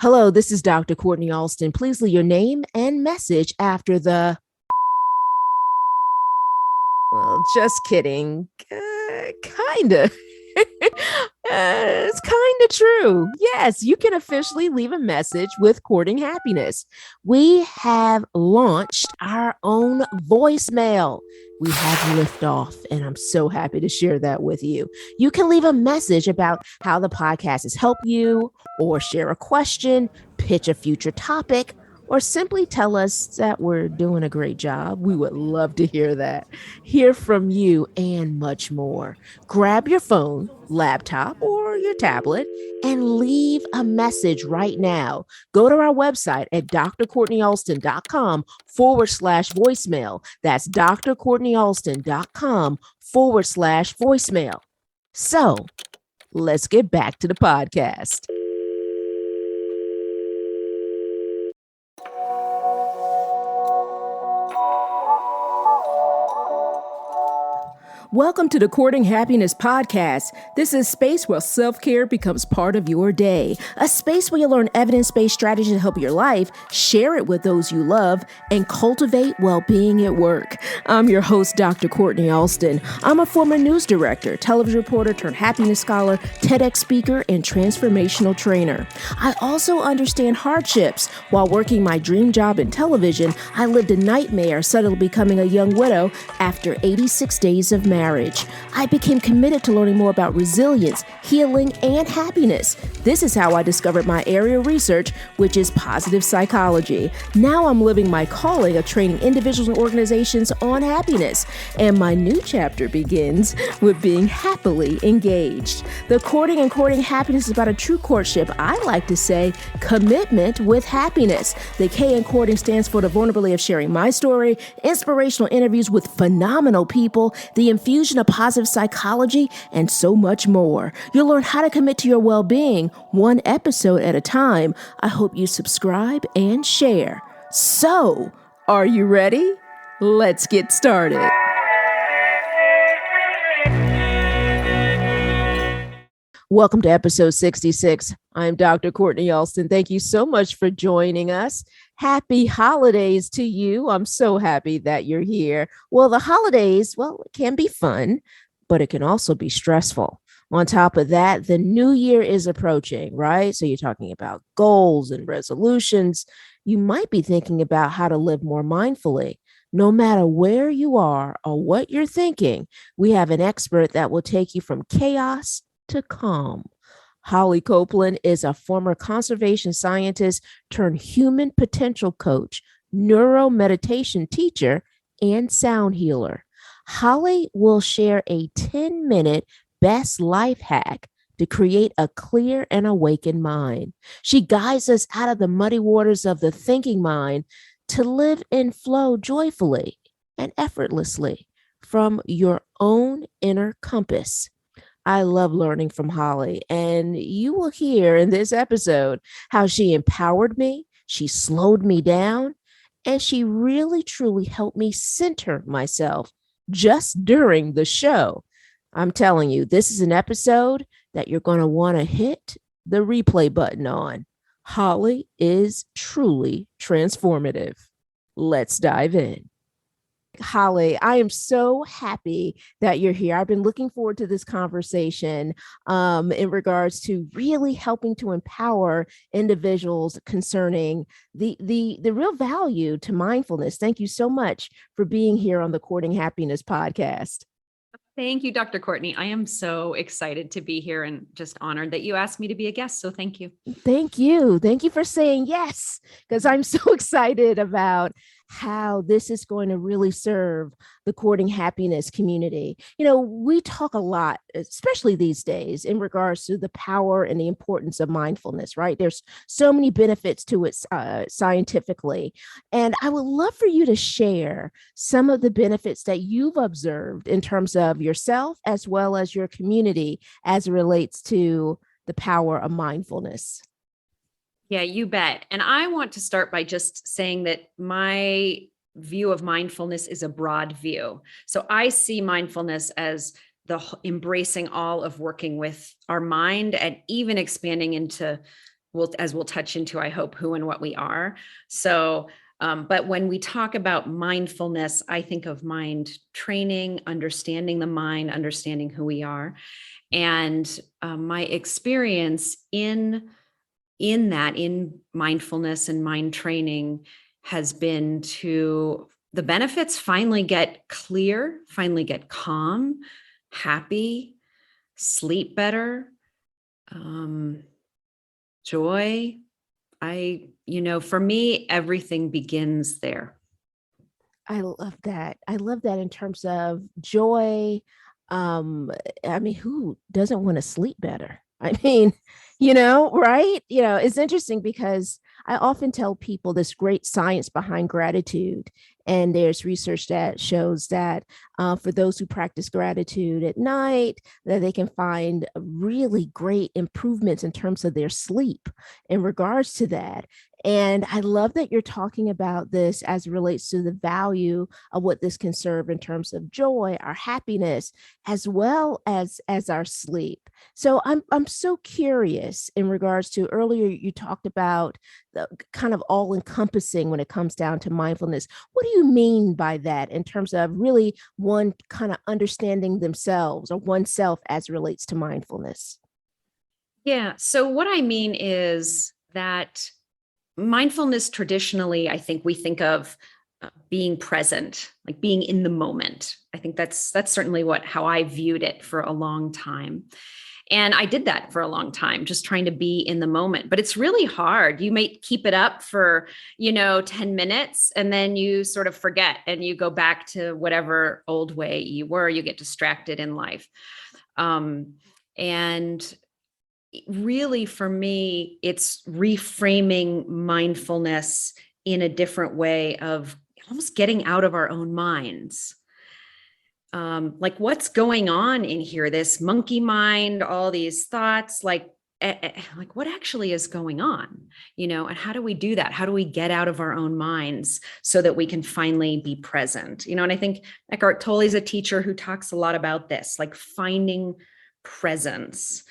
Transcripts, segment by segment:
Hello, this is Dr. Kourting Alston. Please leave your name and message after the... Well, just kidding. Kinda. It's kind of true. Yes, you can officially leave a message with Kourting Happiness. We have launched our own voicemail. We have liftoff, and I'm so happy to share that with you. You can leave a message about how the podcast has helped you, or share a question, pitch a future topic, or simply tell us that we're doing a great job. We would love to hear that, hear from you, and much more. Grab your phone, laptop, or your tablet and leave a message right now. Go to our website at drcourtneyalston.com/voicemail. That's drcourtneyalston.com/voicemail. So let's get back to the podcast. Welcome to the Kourting Happiness podcast. This is a space where self-care becomes part of your day. A space where you learn evidence-based strategies to help your life, share it with those you love, and cultivate well-being at work. I'm your host, Dr. Kourting Alston. I'm a former news director, television reporter turned happiness scholar, TEDx speaker, and transformational trainer. I also understand hardships. While working my dream job in television, I lived a nightmare suddenly becoming a young widow after 86 days of marriage. I became committed to learning more about resilience, healing, and happiness. This is how I discovered my area of research, which is positive psychology. Now I'm living my calling of training individuals and organizations on happiness. And my new chapter begins with being happily engaged. The Kourting and Kourting Happiness is about a true courtship. I like to say commitment with happiness. The K in Kourting stands for the vulnerability of sharing my story, inspirational interviews with phenomenal people, the infusion of positive psychology, and so much more. You'll learn how to commit to your well-being one episode at a time. I hope you subscribe and share. So, are you ready? Let's get started. Welcome to episode 66. I'm Dr. Kourting Alston. Thank you so much for joining us. Happy holidays to you. I'm so happy that you're here. Well, the holidays, it can be fun, but it can also be stressful. On top of that, the new year is approaching, right? So you're talking about goals and resolutions. You might be thinking about how to live more mindfully. No matter where you are or what you're thinking, we have an expert that will take you from chaos to calm. Erin Copeland is a former conservation scientist turned human potential coach, NeuroMeditation teacher, and sound healer. Holly will share a 10-minute best life hack to create a clear and awakened mind. She guides us out of the muddy waters of the thinking mind to live in flow joyfully and effortlessly from your own inner compass. I love learning from Holly, and you will hear in this episode how she empowered me, she slowed me down, and she really truly helped me center myself just during the show. I'm telling you, this is an episode that you're going to want to hit the replay button on. Holly is truly transformative. Let's dive in. Holly, I am so happy that you're here. I've been looking forward to this conversation in regards to really helping to empower individuals concerning the real value to mindfulness. Thank you so much for being here on the Kourting Happiness podcast. Thank you, Dr. Courtney. I am so excited to be here and just honored that you asked me to be a guest. So thank you. Thank you. Thank you for saying yes, because I'm so excited about how this is going to really serve the Kourting Happiness community. You know, we talk a lot, especially these days, in regards to the power and the importance of mindfulness, right? There's so many benefits to it scientifically. And I would love for you to share some of the benefits that you've observed in terms of yourself as well as your community as it relates to the power of mindfulness. Yeah, you bet. And I want to start by just saying that my view of mindfulness is a broad view. So I see mindfulness as the embracing all of working with our mind and even expanding into we'll touch into, I hope, who and what we are. So, but when we talk about mindfulness, I think of mind training, understanding the mind, understanding who we are. And my experience in mindfulness and mind training has been to the benefits finally get clear, finally get calm, happy, sleep better, joy. For me, everything begins there. I love that. I love that in terms of joy. I mean, who doesn't want to sleep better? I mean, right? It's interesting because I often tell people this great science behind gratitude. And there's research that shows that for those who practice gratitude at night, that they can find really great improvements in terms of their sleep in regards to that. And I love that you're talking about this as it relates to the value of what this can serve in terms of joy, our happiness, as well as our sleep. So I'm so curious in regards to earlier you talked about the kind of all encompassing when it comes down to mindfulness. What do you mean by that in terms of really one kind of understanding themselves or oneself as it relates to mindfulness? Yeah. So what I mean is that mindfulness, traditionally, I think we think of being present, like being in the moment. I think that's certainly how I viewed it for a long time. And I did that for a long time, just trying to be in the moment. But it's really hard. You may keep it up for, 10 minutes, and then you sort of forget and you go back to whatever old way you were. You get distracted in life. And really, for me, it's reframing mindfulness in a different way of almost getting out of our own minds. Like, what's going on in here? This monkey mind, all these thoughts, like what actually is going on, and how do we do that? How do we get out of our own minds so that we can finally be present? And I think Eckhart Tolle is a teacher who talks a lot about this, like finding presence,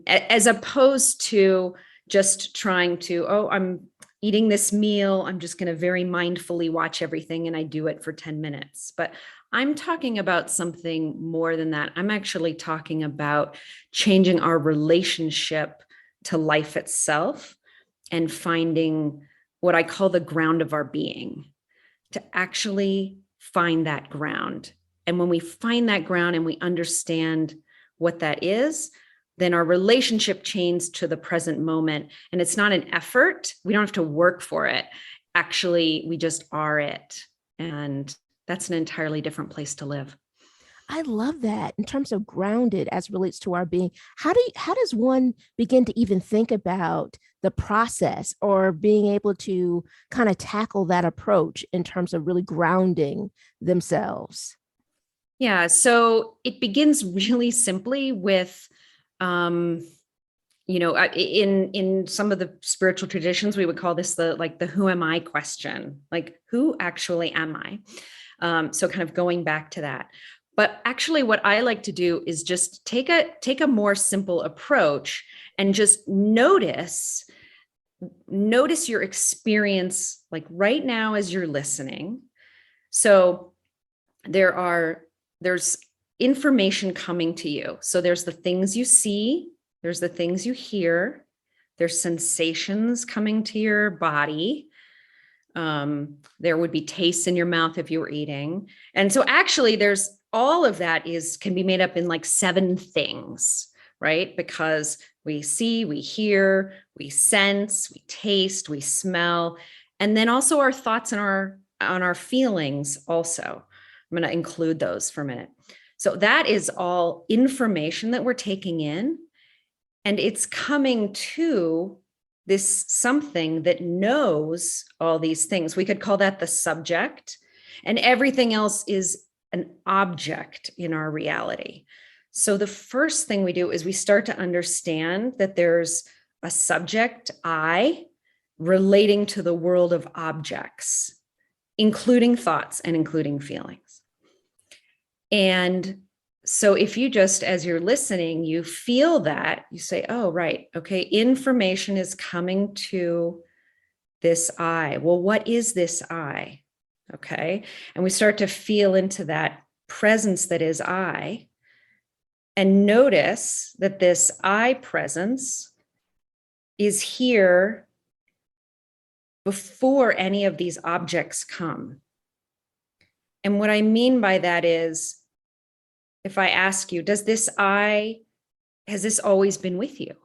as opposed to just trying to, I'm eating this meal, I'm just going to very mindfully watch everything, and I do it for 10 minutes. But I'm talking about something more than that. I'm actually talking about changing our relationship to life itself and finding what I call the ground of our being, to actually find that ground. And when we find that ground and we understand what that is, then our relationship changes to the present moment. And it's not an effort. We don't have to work for it. Actually, we just are it. And that's an entirely different place to live. I love that in terms of grounded as relates to our being. How does one begin to even think about the process or being able to kind of tackle that approach in terms of really grounding themselves? Yeah. So it begins really simply with, in some of the spiritual traditions, we would call this the who am I question, like, who actually am I? So kind of going back to that. But actually what I like to do is just take a more simple approach and just notice your experience, like right now as you're listening. So there's information coming to you. So there's the things you see, there's the things you hear, there's sensations coming to your body. There would be tastes in your mouth if you were eating. And so actually there's all of that can be made up in like 7 things, right? Because we see, we hear, we sense, we taste, we smell, and then also our thoughts and our feelings also. I'm going to include those for a minute. So that is all information that we're taking in, and it's coming to this something that knows all these things. We could call that the subject, and everything else is an object in our reality. So the first thing we do is we start to understand that there's a subject, I, relating to the world of objects, including thoughts and including feelings. And So if you just, as you're listening, you feel that, you say, oh, right, okay, information is coming to this I. Well, what is this I? Okay. And we start to feel into that presence that is I, and notice that this I presence is here before any of these objects come. And what I mean by that is, if I ask you, has this always been with you?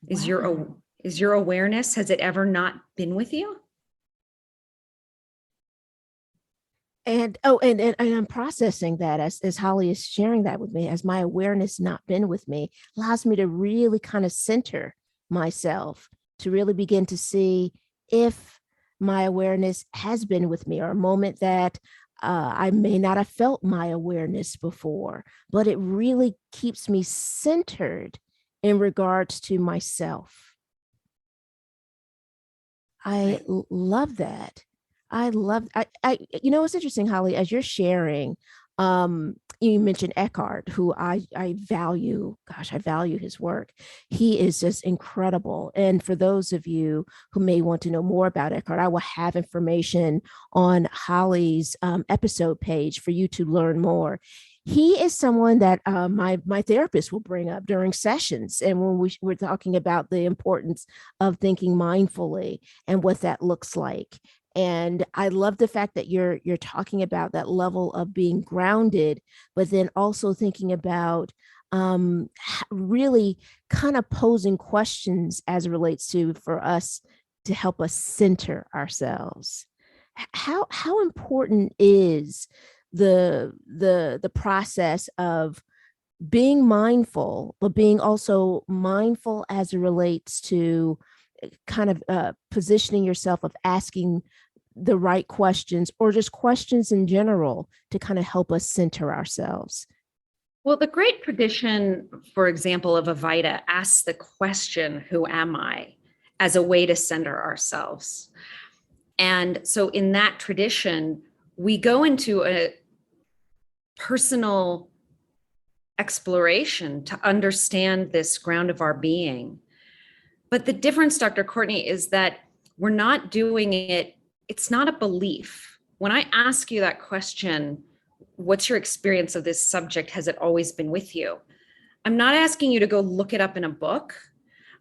Wow. Is your awareness, has it ever not been with you? And I'm processing that as Holly is sharing that with me, as my awareness not been with me, allows me to really kind of center myself, to really begin to see if my awareness has been with me, or a moment that I may not have felt my awareness before, but it really keeps me centered in regards to myself. Right. Love that. It's interesting, Holly, as you're sharing, you mentioned Eckhart, who I value. Gosh, I value his work. He is just incredible. And for those of you who may want to know more about Eckhart, I will have information on Holly's episode page for you to learn more. He is someone that my therapist will bring up during sessions, and when we're talking about the importance of thinking mindfully and what that looks like. And I love the fact that you're talking about that level of being grounded, but then also thinking about really kind of posing questions as it relates to, for us, to help us center ourselves. How important is the process of being mindful, but being also mindful as it relates to kind of positioning yourself, of asking the right questions, or just questions in general, to kind of help us center ourselves? Well, the great tradition, for example, of Avita asks the question, who am I, as a way to center ourselves. And so in that tradition, we go into a personal exploration to understand this ground of our being. But the difference, Dr. Courtney, is that we're not doing it, it's not a belief. When I ask you that question, what's your experience of this subject? Has it always been with you? I'm not asking you to go look it up in a book.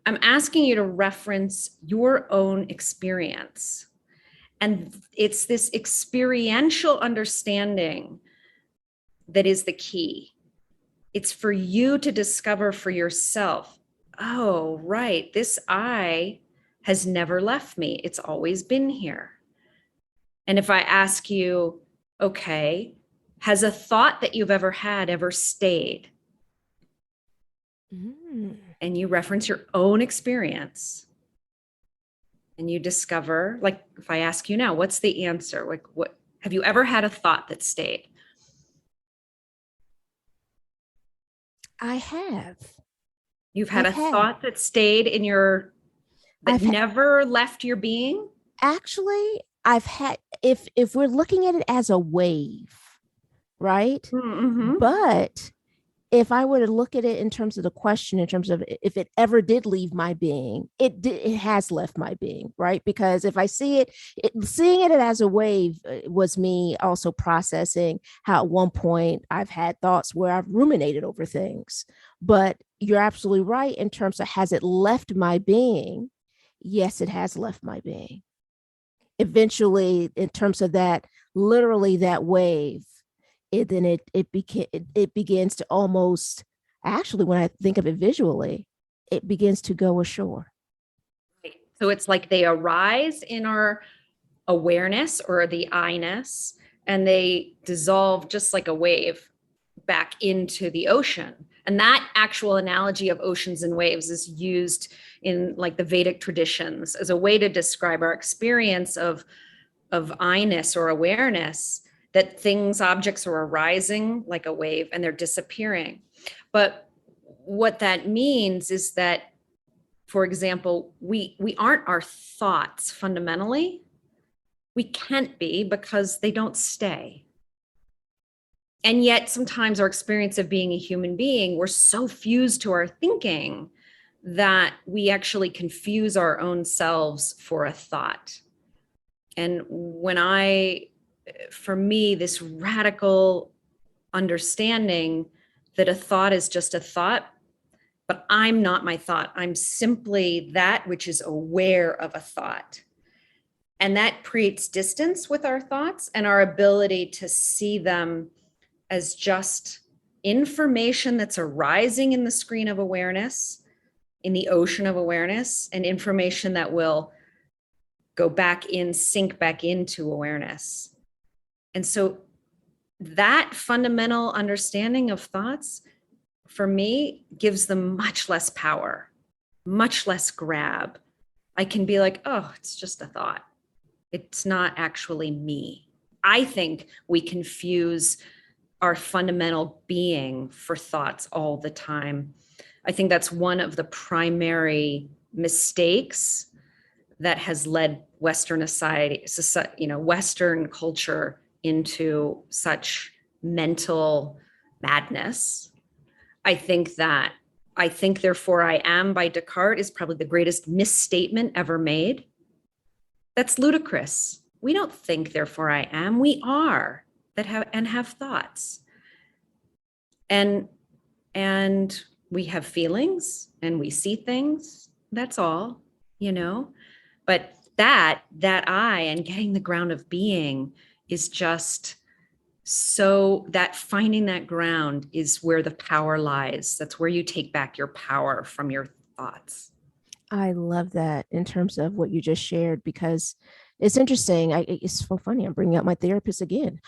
I'm asking you to reference your own experience. And it's this experiential understanding that is the key. It's for you to discover for yourself, oh, right, this I has never left me. It's always been here. And if I ask you, okay, has a thought that you've ever had ever stayed? Mm. And you reference your own experience and you discover, like if I ask you now, what's the answer? Like, what have you ever had a thought that stayed? I have. You've had I've a had. thought that stayed in your, that I've ha- never left your being? Actually, I've had. If we're looking at it as a wave, right? Mm-hmm. But if I were to look at it in terms of the question, in terms of if it ever did leave my being, it has left my being, right? Because if I see seeing it as a wave was me also processing how at one point I've had thoughts where I've ruminated over things. But you're absolutely right in terms of, has it left my being? Yes, it has left my being. Eventually, in terms of that, literally that wave, it begins to almost, actually, when I think of it visually, it begins to go ashore. So it's like they arise in our awareness or the I-ness, and they dissolve just like a wave back into the ocean. And that actual analogy of oceans and waves is used in like the Vedic traditions as a way to describe our experience of I-ness or awareness, that things, objects are arising like a wave and they're disappearing. But what that means is that, for example, we aren't our thoughts fundamentally. We can't be, because they don't stay. And yet sometimes our experience of being a human being, we're so fused to our thinking that we actually confuse our own selves for a thought. And for me, this radical understanding that a thought is just a thought, but I'm not my thought. I'm simply that which is aware of a thought. And that creates distance with our thoughts and our ability to see them as just information that's arising in the screen of awareness, in the ocean of awareness, and information that will go back in, sink back into awareness. And so that fundamental understanding of thoughts, for me, gives them much less power, much less grab. I can be like, oh, it's just a thought. It's not actually me. I think we confuse our fundamental being for thoughts all the time. I think that's one of the primary mistakes that has led Western society, Western culture into such mental madness. I think therefore I am by Descartes is probably the greatest misstatement ever made. That's ludicrous. We don't think therefore I am. We are that have thoughts. And we have feelings and we see things. That's all, But that I and getting the ground of being is just so that finding that ground is where the power lies. That's where you take back your power from your thoughts. I love that in terms of what you just shared, because it's interesting. It's so funny. I'm bringing up my therapist again.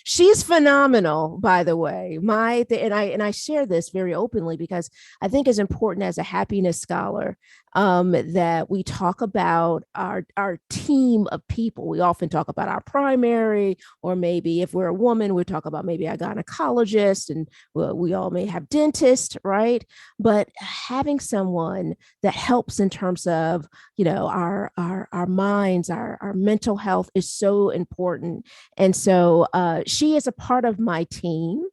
She's phenomenal, by the way. And I share this very openly because I think it's important as a happiness scholar that we talk about our team of people. We often talk about our primary, or maybe if we're a woman, we talk about maybe a gynecologist, and we all may have dentists, right? But having someone that helps in terms of our minds, our mental health is so important. And so she is a part of my team.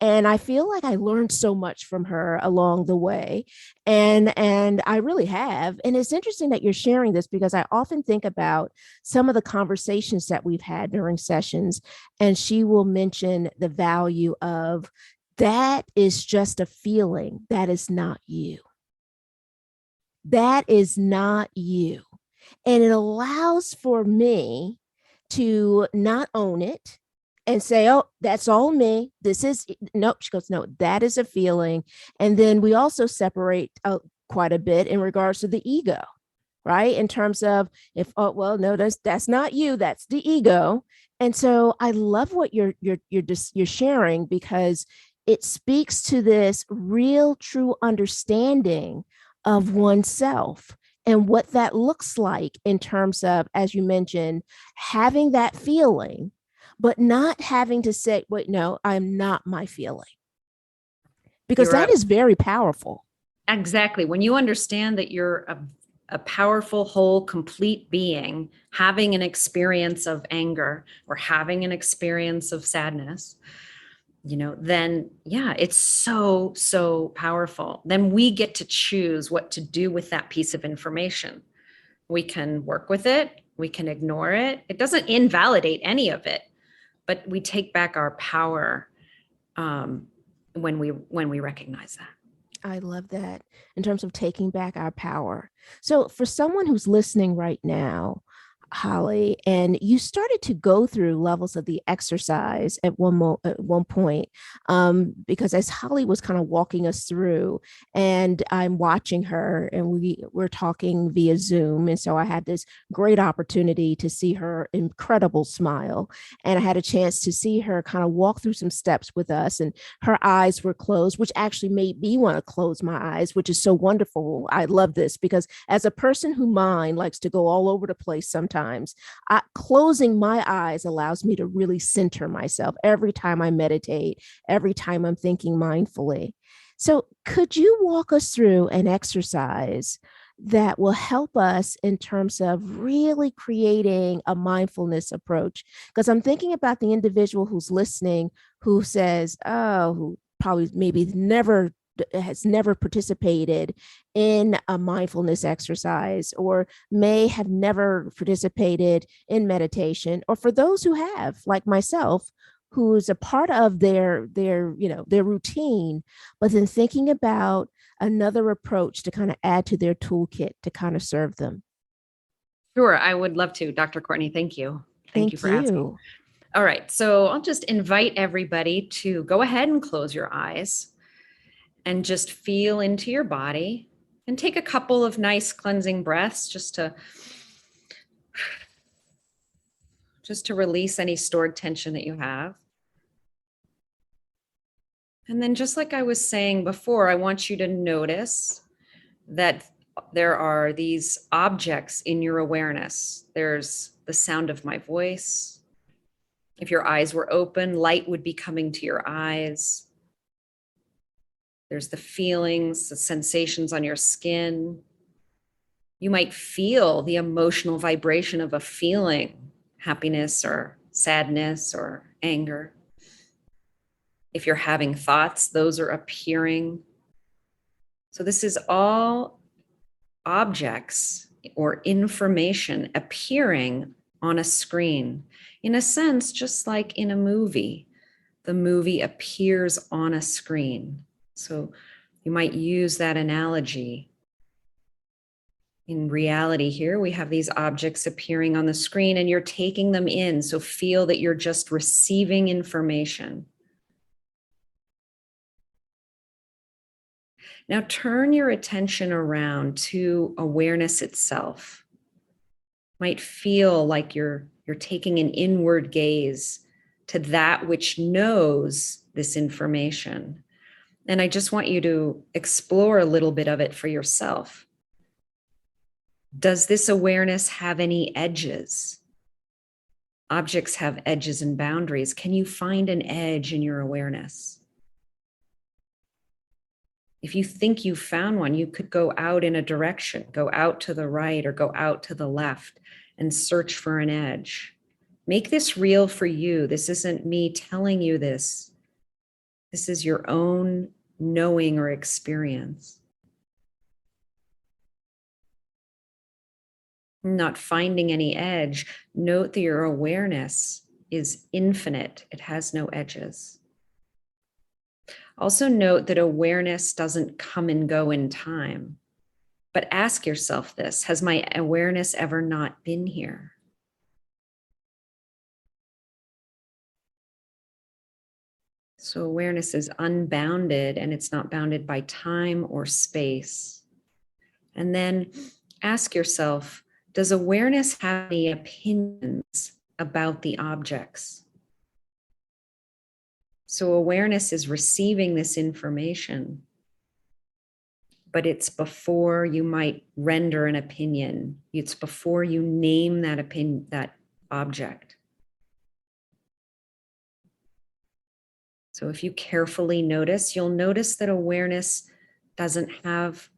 And I feel like I learned so much from her along the way. And I really have. And it's interesting that you're sharing this, because I often think about some of the conversations that we've had during sessions, and she will mention the value of that is just a feeling. That is not you. That is not you. And it allows for me to not own it and say, oh, that's all me. This is, no, she goes, no, that is a feeling. And then we also separate quite a bit in regards to the ego, right? In terms of if, oh, well, no, that's not you, that's the ego. And so I love what you're sharing, because it speaks to this real, true understanding of oneself and what that looks like in terms of, as you mentioned, having that feeling, but not having to say, wait, no, I'm not my feeling. Because that is very powerful. Exactly. When you understand that you're a powerful, whole, complete being, having an experience of anger or having an experience of sadness, then yeah, it's so, so powerful. Then we get to choose what to do with that piece of information. We can work with it. We can ignore it. It doesn't invalidate any of it, but we take back our power when we recognize that. I love that in terms of taking back our power. So for someone who's listening right now, Holly, and you started to go through levels of the exercise at one point, because as Holly was kind of walking us through, and I'm watching her, and we're talking via Zoom, and so I had this great opportunity to see her incredible smile, and I had a chance to see her kind of walk through some steps with us, and her eyes were closed, which actually made me want to close my eyes, which is so wonderful. I love this because as a person who mind likes to go all over the place sometimes, closing my eyes allows me to really center myself every time I meditate, every time I'm thinking mindfully. So could you walk us through an exercise that will help us in terms of really creating a mindfulness approach. Because I'm thinking about the individual who's listening, who says, oh, who probably maybe has never participated in a mindfulness exercise, or may have never participated in meditation, or for those who have, like myself, who's a part of their routine, but then thinking about another approach to kind of add to their toolkit to kind of serve them. Sure, I would love to, Dr. Courtney. Thank you. Thank you Thank for asking. you. All right, so I'll just invite everybody to go ahead and close your eyes and just feel into your body and take a couple of nice cleansing breaths just to release any stored tension that you have. And then, just like I was saying before, I want you to notice that there are these objects in your awareness. There's the sound of my voice. If your eyes were open, light would be coming to your eyes. There's the feelings, the sensations on your skin. You might feel the emotional vibration of a feeling, happiness or sadness or anger. If you're having thoughts, those are appearing. So this is all objects or information appearing on a screen. In a sense, just like in a movie, the movie appears on a screen. So you might use that analogy. In reality here, we have these objects appearing on the screen and you're taking them in. So feel that you're just receiving information. Now turn your attention around to awareness itself. Might feel like you're taking an inward gaze to that which knows this information. And I just want you to explore a little bit of it for yourself. Does this awareness have any edges? Objects have edges and boundaries. Can you find an edge in your awareness? If you think you've found one, you could go out in a direction, go out to the right or go out to the left and search for an edge. Make this real for you. This isn't me telling you this. This is your own knowing or experience. Not finding any edge, note that your awareness is infinite. It has no edges. Also note that awareness doesn't come and go in time. But ask yourself this: has my awareness ever not been here? So awareness is unbounded and it's not bounded by time or space. And then ask yourself, does awareness have any opinions about the objects? So awareness is receiving this information, but it's before you might render an opinion. It's before you name that opinion, that object. So if you carefully notice, you'll notice that awareness doesn't have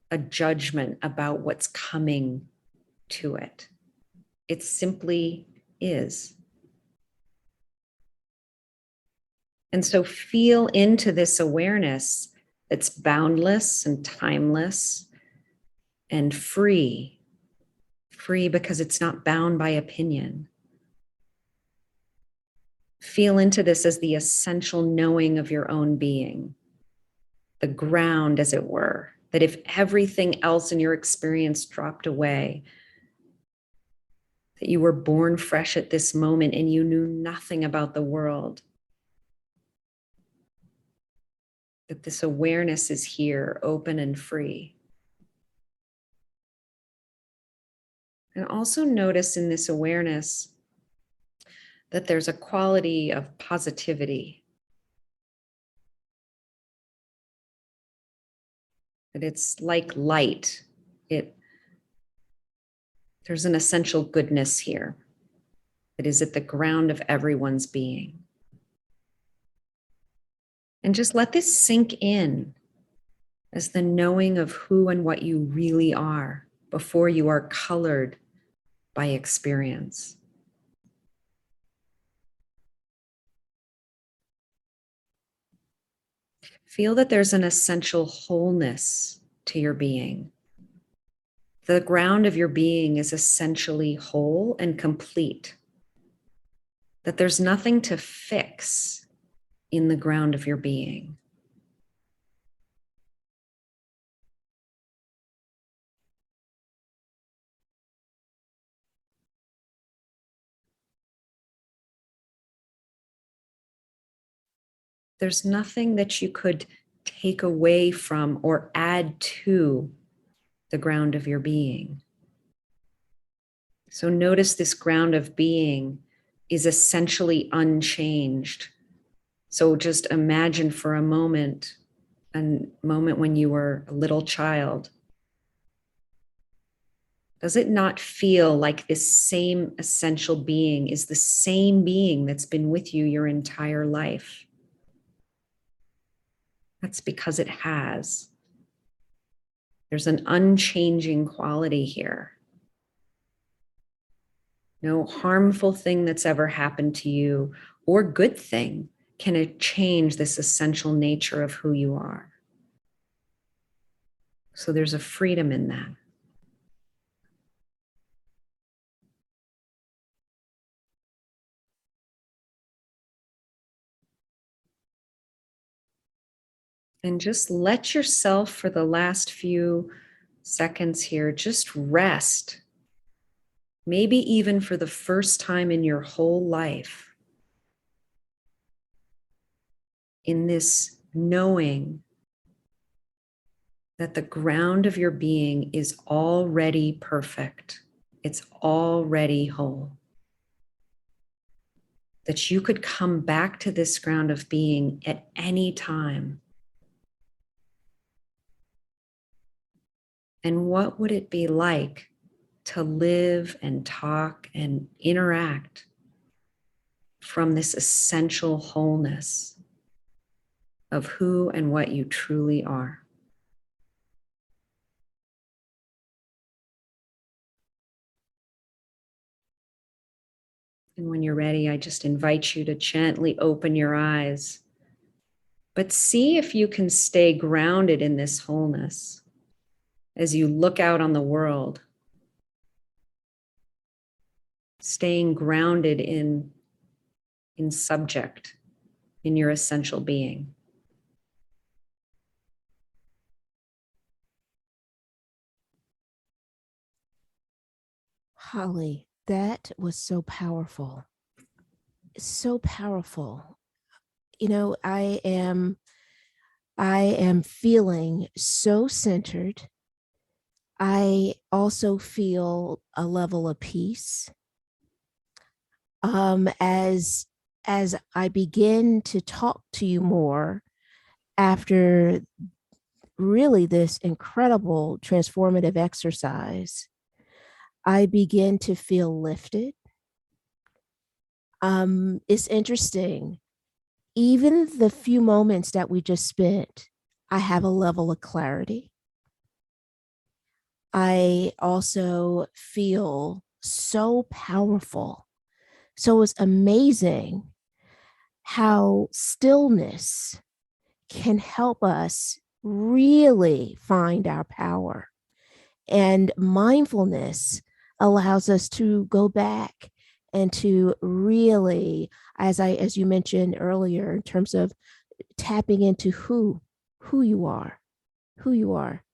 a judgment about what's coming to it. It simply is. And so feel into this awareness that's boundless and timeless and free. Free because it's not bound by opinion. Feel into this as the essential knowing of your own being, the ground, as it were, that if everything else in your experience dropped away, that you were born fresh at this moment and you knew nothing about the world, that this awareness is here, open and free. And also notice in this awareness that there's a quality of positivity, that it's like light. There's an essential goodness here that is at the ground of everyone's being. And just let this sink in. as the knowing of who and what you really are before you are colored by experience. Feel that there's an essential wholeness to your being. The ground of your being is essentially whole and complete. That there's nothing to fix in the ground of your being. There's nothing that you could take away from or add to the ground of your being. So notice this ground of being is essentially unchanged. So just imagine for a moment when you were a little child. Does it not feel like this same essential being is the same being that's been with you your entire life? That's because it has. There's an unchanging quality here. No harmful thing that's ever happened to you or good thing can change this essential nature of who you are. So there's a freedom in that. And just let yourself, for the last few seconds here, just rest. Maybe even for the first time in your whole life, in this knowing that the ground of your being is already perfect. It's already whole. That you could come back to this ground of being at any time. And what would it be like to live and talk and interact from this essential wholeness of who and what you truly are? And when you're ready, I just invite you to gently open your eyes. But see if you can stay grounded in this wholeness as you look out on the world. Staying grounded in subject, in your essential being. Holly, that was so powerful. So powerful. You know, I am feeling so centered. I also feel a level of peace. As I begin to talk to you more after really this incredible transformative exercise, I begin to feel lifted. It's interesting. Even the few moments that we just spent, I have a level of clarity. I also feel so powerful. So it's amazing how stillness can help us really find our power. And mindfulness allows us to go back and to really, as you mentioned earlier, in terms of tapping into who you are, who you are.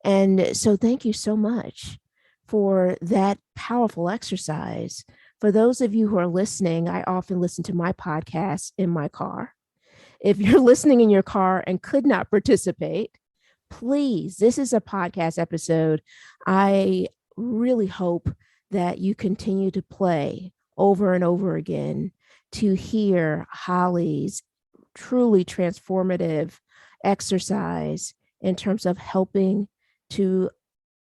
And so thank you so much for that powerful exercise. For those of you who are listening, I often listen to my podcast in my car. If you're listening in your car and could not participate, please, this is a podcast episode. I really hope that you continue to play over and over again to hear Holly's truly transformative exercise in terms of helping to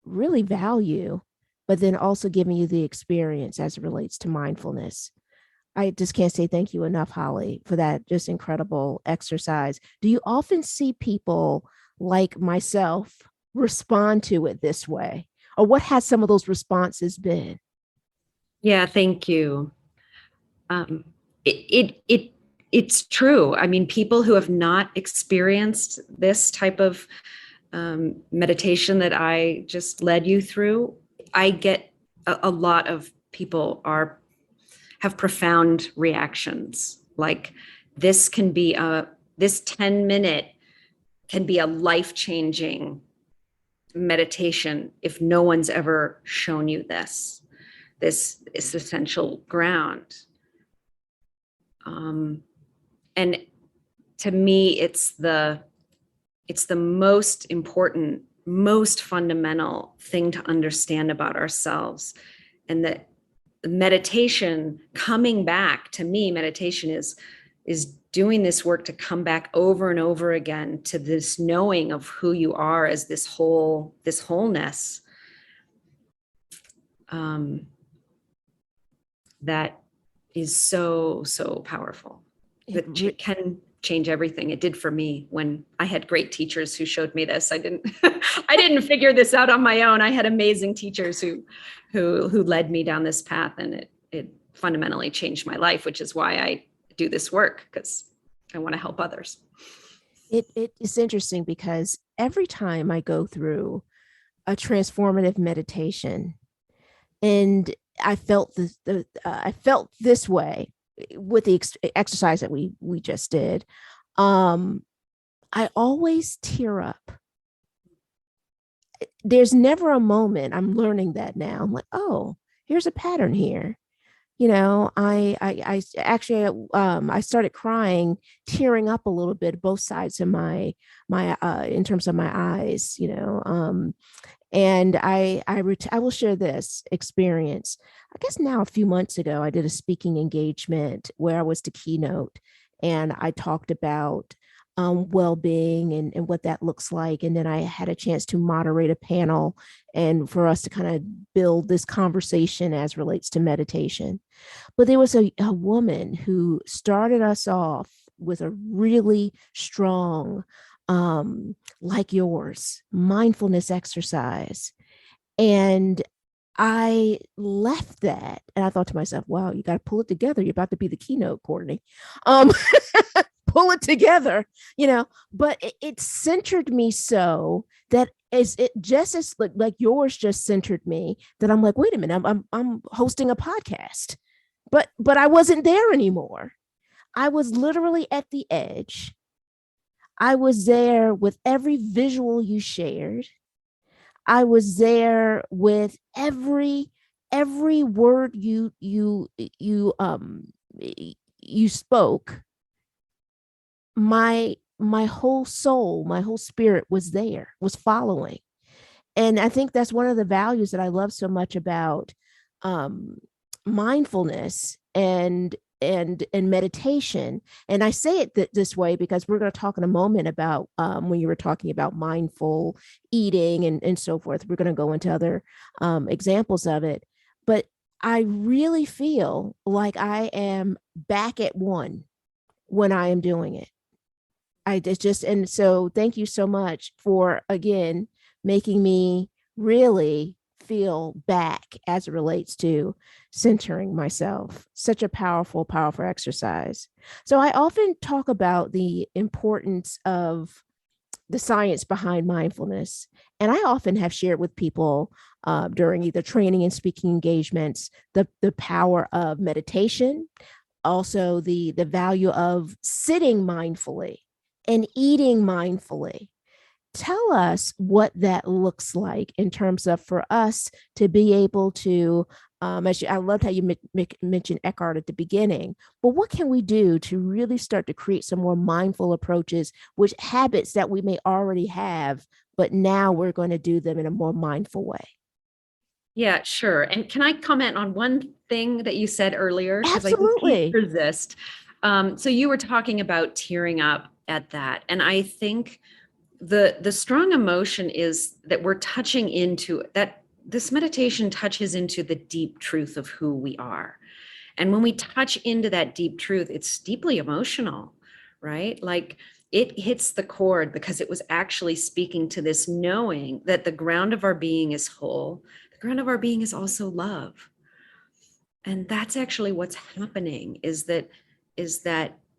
really value, but then also giving you the experience as it relates to mindfulness. I just can't say thank you enough, Holly, for that just incredible exercise. Do you often see people like myself respond to it this way? Or what has some of those responses been? Yeah, thank you. Um, it's true. I mean, people who have not experienced this type of meditation that I just led you through, I get a lot of people have profound reactions. Like this 10-minute can be a life-changing meditation if no one's ever shown you this is essential ground. And to me, it's the most important, most fundamental thing to understand about ourselves. And that meditation, coming back, to me, meditation is doing this work to come back over and over again to this knowing of who you are as this wholeness. That is so, so powerful. That can change everything. It did for me when I had great teachers who showed me this. I didn't figure this out on my own. I had amazing teachers who led me down this path, and it fundamentally changed my life, which is why I do this work, because I want to help others. It is interesting because every time I go through a transformative meditation, and I felt this way with the exercise that we just did. I always tear up. There's never a moment, I'm learning that now. I'm like, oh, here's a pattern here. I actually I started crying, tearing up a little bit, both sides of my in terms of my eyes. And I will share this experience. I guess now a few months ago, I did a speaking engagement where I was the keynote, and I talked about well-being and what that looks like. And then I had a chance to moderate a panel and for us to kind of build this conversation as relates to meditation. But there was a woman who started us off with a really strong, like yours, mindfulness exercise. And I left that and I thought to myself, wow, you got to pull it together. You're about to be the keynote, Kourting. Pull it together, but it centered me so that as it just as like yours just centered me, that I'm like, wait a minute, I'm hosting a podcast, but I wasn't there anymore. I was literally at the edge. I was there with every visual you shared. I was there with every word you spoke. My whole soul, my whole spirit was there, was following. And I think that's one of the values that I love so much about mindfulness and meditation. And I say it this way because we're going to talk in a moment about when you were talking about mindful eating and so forth. We're going to go into other examples of it. But I really feel like I am back at one when I am doing it. And so thank you so much for, again, making me really feel back as it relates to centering myself. Such a powerful, powerful exercise. So I often talk about the importance of the science behind mindfulness. And I often have shared with people during either training and speaking engagements, the power of meditation, also the value of sitting mindfully and eating mindfully. Tell us what that looks like in terms of for us to be able to, I loved how you mentioned Eckhart at the beginning, but what can we do to really start to create some more mindful approaches, which habits that we may already have, but now we're going to do them in a more mindful way? Yeah, sure. And can I comment on one thing that you said earlier? Because I just can't Absolutely. resist. So you were talking about tearing up at that. And I think the strong emotion is that we're touching into that. This meditation touches into the deep truth of who we are. And when we touch into that deep truth, it's deeply emotional, right? Like it hits the chord because it was actually speaking to this knowing that the ground of our being is whole. The ground of our being is also love. And that's actually what's happening is that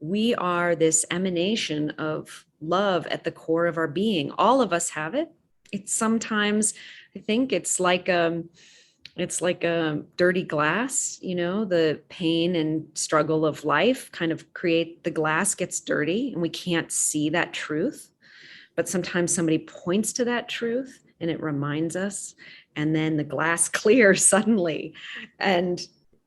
we are this emanation of love at the core of our being. All of us have it. It's sometimes, I think it's like a dirty glass, the pain and struggle of life kind of create the glass gets dirty and we can't see that truth. But sometimes somebody points to that truth and it reminds us, and then the glass clears suddenly. And,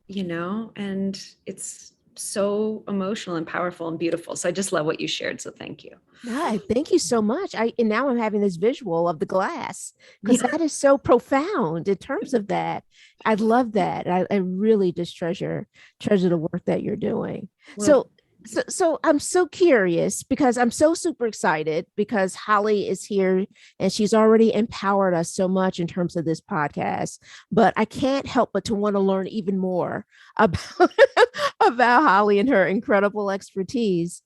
and it's so emotional and powerful and beautiful. So I just love what you shared. So thank you. No, thank you so much. And now I'm having this visual of the glass because Yeah. that is so profound in terms of that. I love that. I really just treasure the work that you're doing. Well, So I'm so curious because I'm so super excited because Holly is here and she's already empowered us so much in terms of this podcast. But I can't help but to want to learn even more about about Holly and her incredible expertise.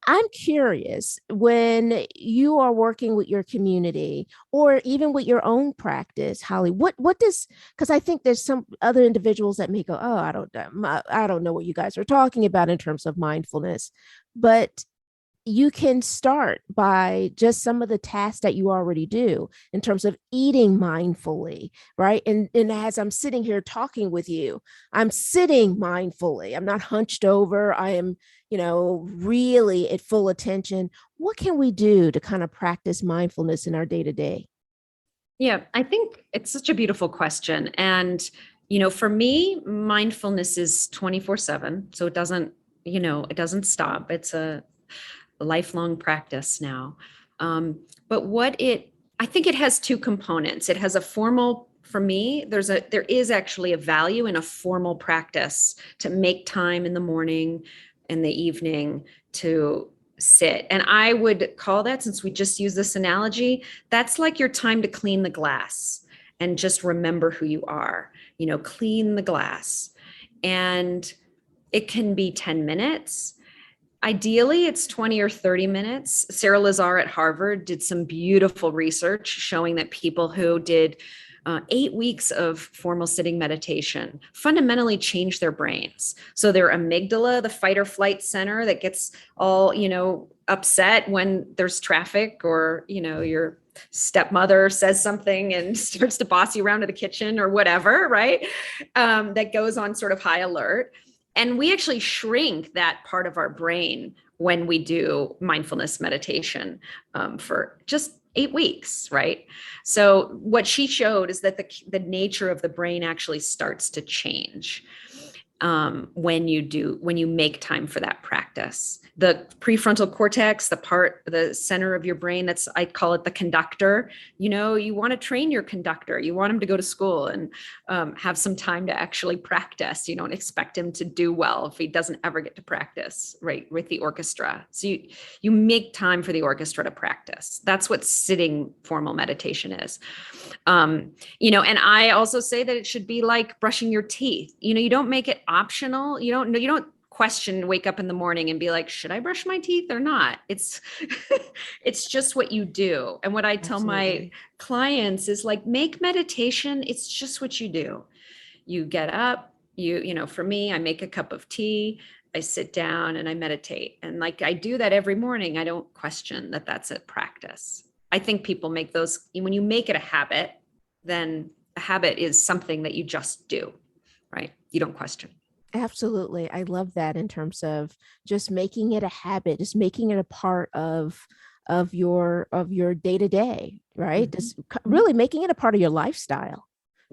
I'm curious when you are working with your community or even with your own practice, Holly, what does, because I think there's some other individuals that may go, oh, I don't know what you guys are talking about in terms of mindfulness, but you can start by just some of the tasks that you already do in terms of eating mindfully, right? And as I'm sitting here talking with you, I'm sitting mindfully. I'm not hunched over. I am, really at full attention. What can we do to kind of practice mindfulness in our day to day? yeah, I think it's such a beautiful question. And, for me, mindfulness is 24/7. So it doesn't stop. It's a lifelong practice now. But I think it has two components. It has a formal, for me, there is actually a value in a formal practice to make time in the morning and the evening to sit. And I would call that, since we just use this analogy, that's like your time to clean the glass and just remember who you are, clean the glass. And it can be 10 minutes. Ideally, it's 20 or 30 minutes. Sarah Lazar at Harvard did some beautiful research showing that people who did 8 weeks of formal sitting meditation fundamentally change their brains. So their amygdala, the fight or flight center that gets all, upset when there's traffic or, your stepmother says something and starts to boss you around to the kitchen or whatever, right? That goes on sort of high alert. And we actually shrink that part of our brain when we do mindfulness meditation for just 8 weeks, right? So what she showed is that the nature of the brain actually starts to change when you make time for that practice. The prefrontal cortex, the center of your brain, I call it the conductor. You want to train your conductor. You want him to go to school and have some time to actually practice. You don't expect him to do well if he doesn't ever get to practice, right, with the orchestra. So you make time for the orchestra to practice. That's what sitting formal meditation is. And I also say that it should be like brushing your teeth. You don't make it optional. You don't wake up in the morning and be like, should I brush my teeth or not? It's it's just what you do. And what I tell my clients is like, make meditation, it's just what you do. You get up, for me, I make a cup of tea, I sit down and I meditate. And like I do that every morning. I don't question that that's a practice. I think people make those, when you make it a habit, then a habit is something that you just do, right? You don't question. Absolutely. I love that in terms of just making it a habit, just making it a part of your day to day, right? Mm-hmm. Just really making it a part of your lifestyle,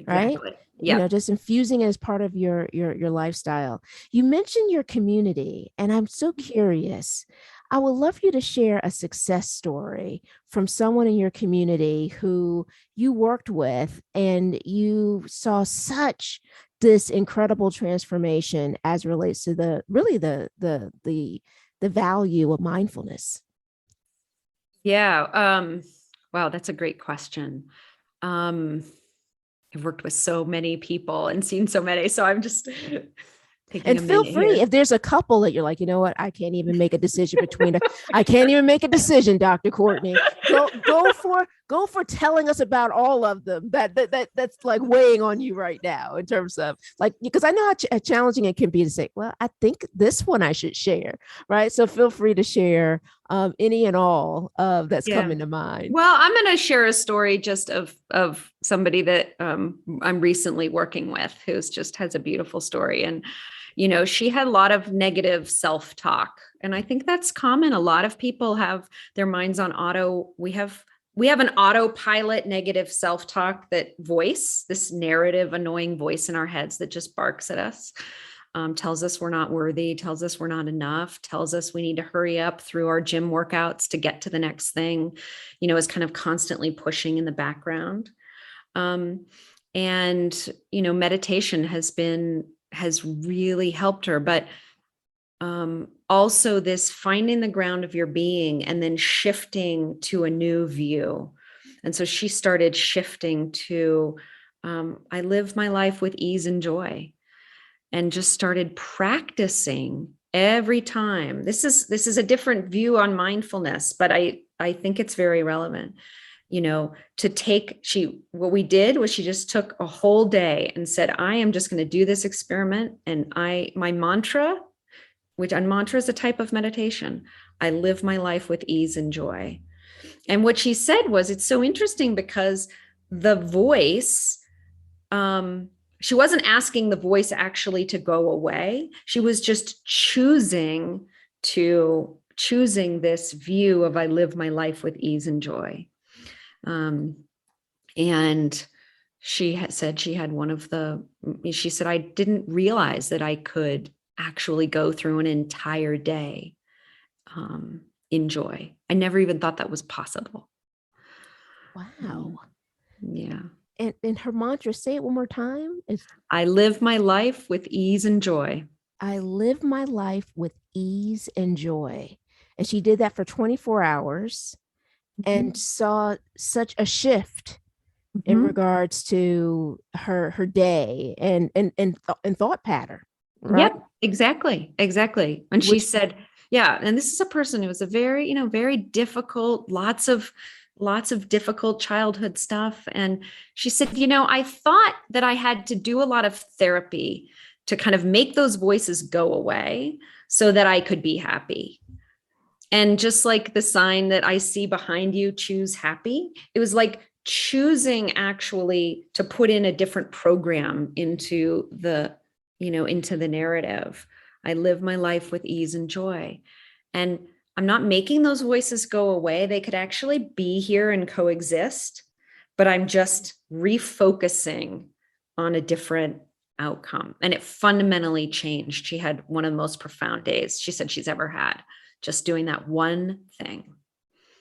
right? Exactly. Yeah. Just infusing it as part of your lifestyle. You mentioned your community, and I'm so curious. I would love you to share a success story from someone in your community who you worked with and you saw such this incredible transformation as relates to the value of mindfulness. Yeah. Wow, that's a great question. Um, I've worked with so many people and seen so many. So I'm just taking And a feel minute free here. if there's a couple that you're like, you know what, I can't even make a decision I can't even make a decision, Dr. Courtney. Go for telling us about all of them that's like weighing on you right now in terms of like, because I know how challenging it can be to say, well, I think this one I should share, right? So feel free to share any and all that's Yeah. coming to mind. Well, I'm going to share a story just of somebody that I'm recently working with, who's just has a beautiful story. And, she had a lot of negative self-talk. And I think that's common. A lot of people have their minds on auto. We have an autopilot negative self-talk, this narrative, annoying voice in our heads that just barks at us. Tells us we're not worthy, tells us we're not enough, tells us we need to hurry up through our gym workouts to get to the next thing, is kind of constantly pushing in the background. And, meditation has really helped her. But also this finding the ground of your being and then shifting to a new view. And so she started shifting to, I live my life with ease and joy. And just started practicing every time. This is a different view on mindfulness, but I think it's very relevant. What we did was she just took a whole day and said, I am just going to do this experiment. And my mantra, mantra is a type of meditation. I live my life with ease and joy. And what she said was, it's so interesting because the voice, she wasn't asking the voice actually to go away. She was just choosing this view of I live my life with ease and joy. And she said she had she said, I didn't realize that I could actually go through an entire day in joy. I never even thought that was possible. Wow. Yeah. And her mantra, say it one more time. I live my life with ease and joy. I live my life with ease and joy. And she did that for 24 hours and saw such a shift in regards to her day and thought pattern. Right? Yep, exactly. And she said, yeah, and this is a person who was a very, very difficult, lots of difficult childhood stuff. And she said, I thought that I had to do a lot of therapy to kind of make those voices go away so that I could be happy. And just like the sign that I see behind you, choose happy, it was like choosing actually to put in a different program into the narrative. I live my life with ease and joy. And I'm not making those voices go away. They could actually be here and coexist, but I'm just refocusing on a different outcome. And it fundamentally changed. She had one of the most profound days she said she's ever had, just doing that one thing.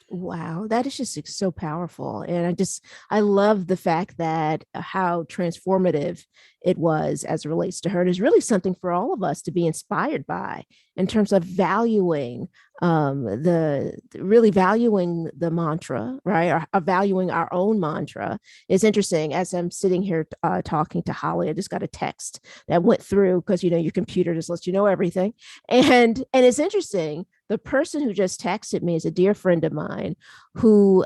Wow, that is just so powerful. And I love the fact that how transformative it was as it relates to her. It is really something for all of us to be inspired by in terms of valuing really valuing the mantra, right? Or valuing our own mantra. It's interesting. As I'm sitting here talking to Holly, I just got a text that went through because, your computer just lets you know everything. And it's interesting. The person who just texted me is a dear friend of mine who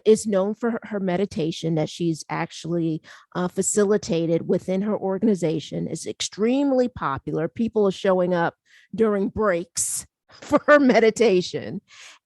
is known for her meditation that she's actually facilitated within her organization. Is extremely popular. People are showing up during breaks for her meditation.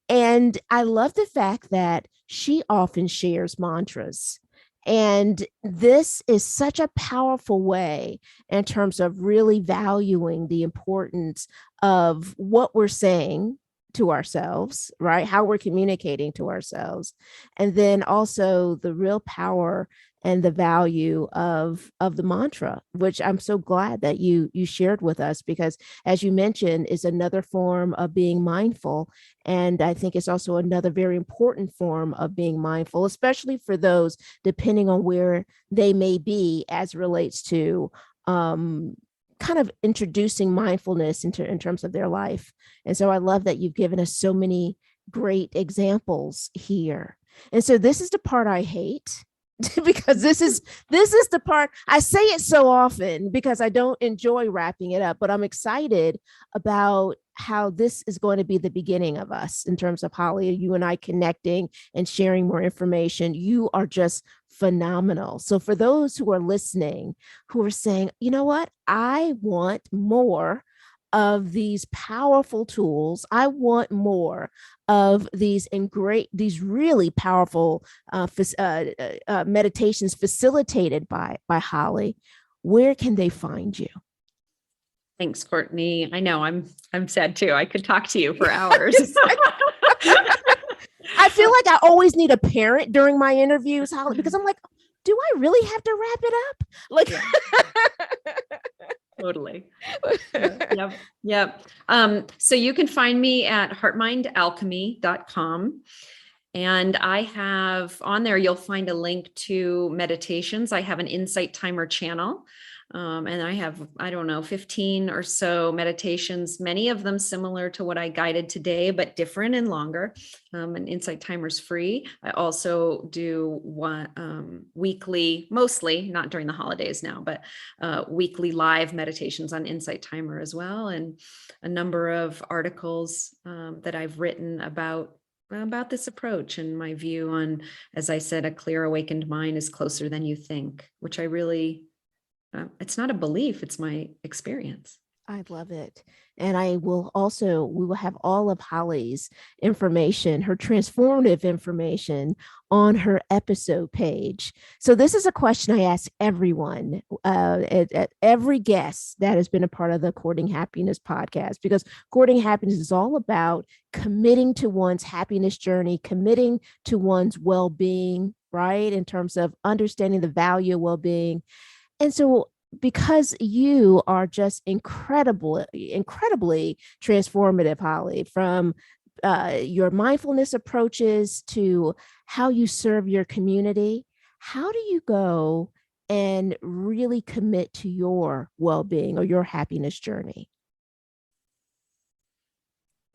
And I love the fact that she often shares mantras. And this is such a powerful way in terms of really valuing the importance of what we're saying to ourselves, right? How we're communicating to ourselves. And then also the real power and the value of the mantra, which I'm so glad that you shared with us, because as you mentioned, is another form of being mindful. And I think it's also another very important form of being mindful, especially for those depending on where they may be as relates to kind of introducing mindfulness in terms of their life. And so I love that you've given us so many great examples here. And so this is the part I hate. because this is the part. I say it so often because I don't enjoy wrapping it up, but I'm excited about how this is going to be the beginning of us in terms of Holly, you and I connecting and sharing more information. You are just phenomenal. So for those who are listening, who are saying, you know what, I want more of these powerful tools. I want more of these these really powerful meditations facilitated by Holly. Where can they find you? Thanks, Courtney. I know I'm sad too. I could talk to you for hours. I feel like I always need a parent during my interviews, Holly, because I'm like, do I really have to wrap it up? Like, Totally. Yep. Yep. So you can find me at heartmindalchemy.com. And I have on there, you'll find a link to meditations. I have an insight timer channel. And I have, I don't know, 15 or so meditations, many of them similar to what I guided today, but different and longer. And Insight Timer's free. I also do one weekly, mostly not during the holidays now, but weekly live meditations on Insight Timer as well. And a number of articles that I've written about this approach and my view on, as I said, a clear awakened mind is closer than you think, which I really, it's not a belief, it's my experience. I love it. And we will have all of Holly's information, her transformative information on her episode page. So this is a question I ask everyone, at every guest that has been a part of the Kourting Happiness podcast, because Kourting Happiness is all about committing to one's happiness journey, committing to one's well-being, right? In terms of understanding the value of well-being. And so because you are just incredibly transformative, Holly, from your mindfulness approaches to how you serve your community, how do you go and really commit to your well-being or your happiness journey?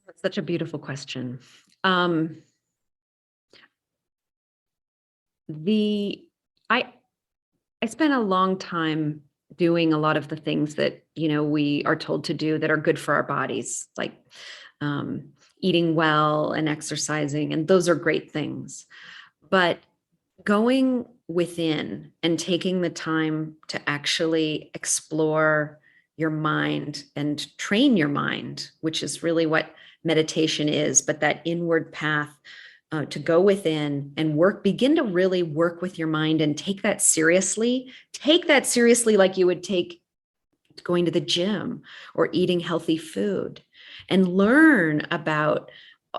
That's such a beautiful question. I spent a long time doing a lot of the things that, we are told to do that are good for our bodies, like eating well and exercising. And those are great things. But going within and taking the time to actually explore your mind and train your mind, which is really what meditation is, but that inward path to go within and begin to really work with your mind and take that seriously like you would take going to the gym or eating healthy food, and learn about,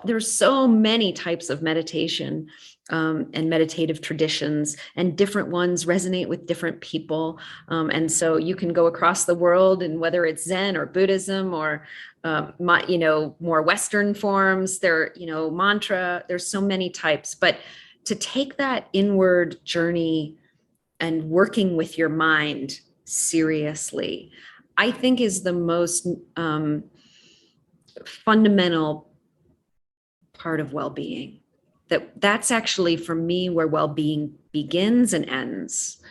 there's so many types of meditation and meditative traditions, and different ones resonate with different people. And so you can go across the world, and whether it's Zen or Buddhism or more Western forms, mantra, there's so many types. But to take that inward journey and working with your mind seriously, I think is the most fundamental part of well-being. That's actually, for me, where well-being begins and ends.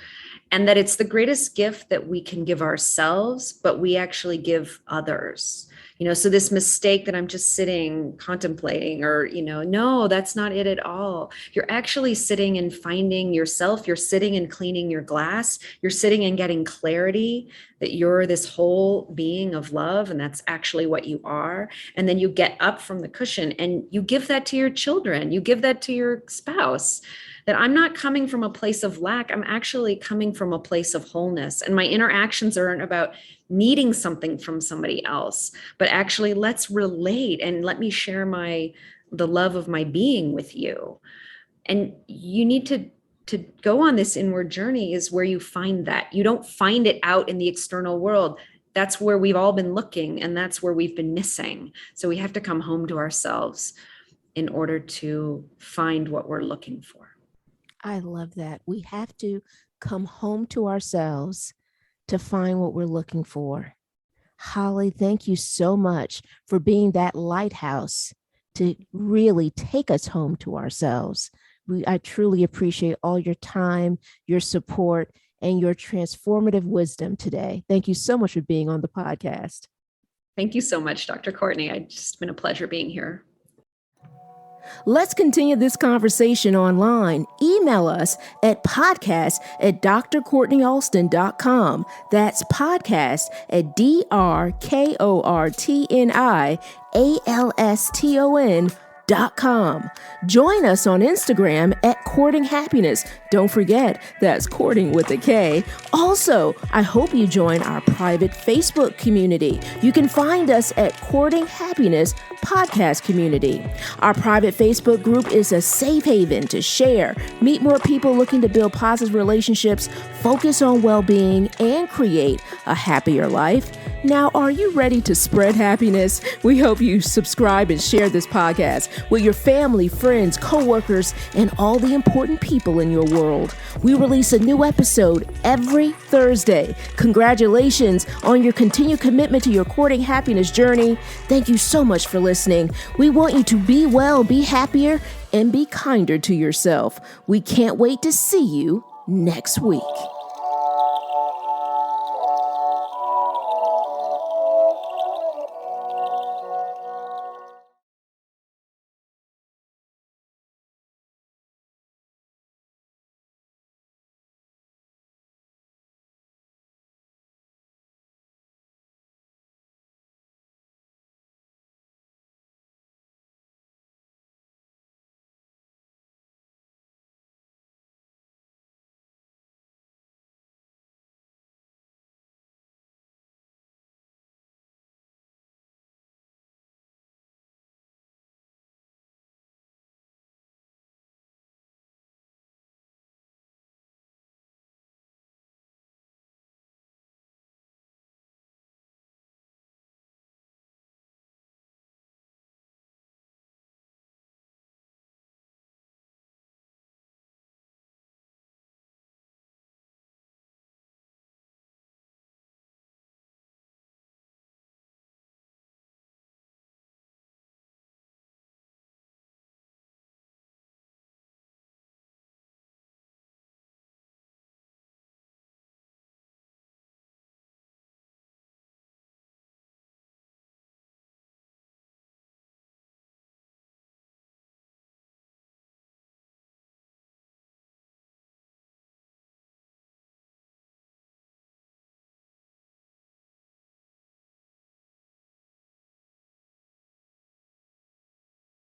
And that it's the greatest gift that we can give ourselves, but we actually give others. So this mistake that I'm just sitting contemplating, or, no, that's not it at all. You're actually sitting and finding yourself. You're sitting and cleaning your glass. You're sitting and getting clarity that you're this whole being of love, and that's actually what you are. And then you get up from the cushion and you give that to your children. You give that to your spouse. That I'm not coming from a place of lack. I'm actually coming from a place of wholeness. And my interactions aren't about needing something from somebody else, but actually let's relate and let me share the love of my being with you. And you need to go on this inward journey is where you find that. You don't find it out in the external world. That's where we've all been looking, and that's where we've been missing. So we have to come home to ourselves in order to find what we're looking for. I love that. We have to come home to ourselves to find what we're looking for. Holly, thank you so much for being that lighthouse to really take us home to ourselves I truly appreciate all your time, your support, and your transformative wisdom today. Thank you so much for being on the podcast. Thank you so much, Dr. Courtney. It's just been a pleasure being here. Let's continue this conversation online. Email us at podcast@drcourtneyalston.com. That's podcast@drcourtneyalston.com. Join us on Instagram at Kourting Happiness. Don't forget, that's courting with a K. Also, I hope you join our private Facebook community. You can find us at Kourting Happiness Podcast Community. Our private Facebook group is a safe haven to share, meet more people looking to build positive relationships, focus on well-being, and create a happier life. Now, are you ready to spread happiness? We hope you subscribe and share this podcast with your family, friends, coworkers, and all the important people in your world. We release a new episode every Thursday. Congratulations on your continued commitment to your Kourting Happiness journey. Thank you so much for listening. We want you to be well, be happier, and be kinder to yourself. We can't wait to see you next week.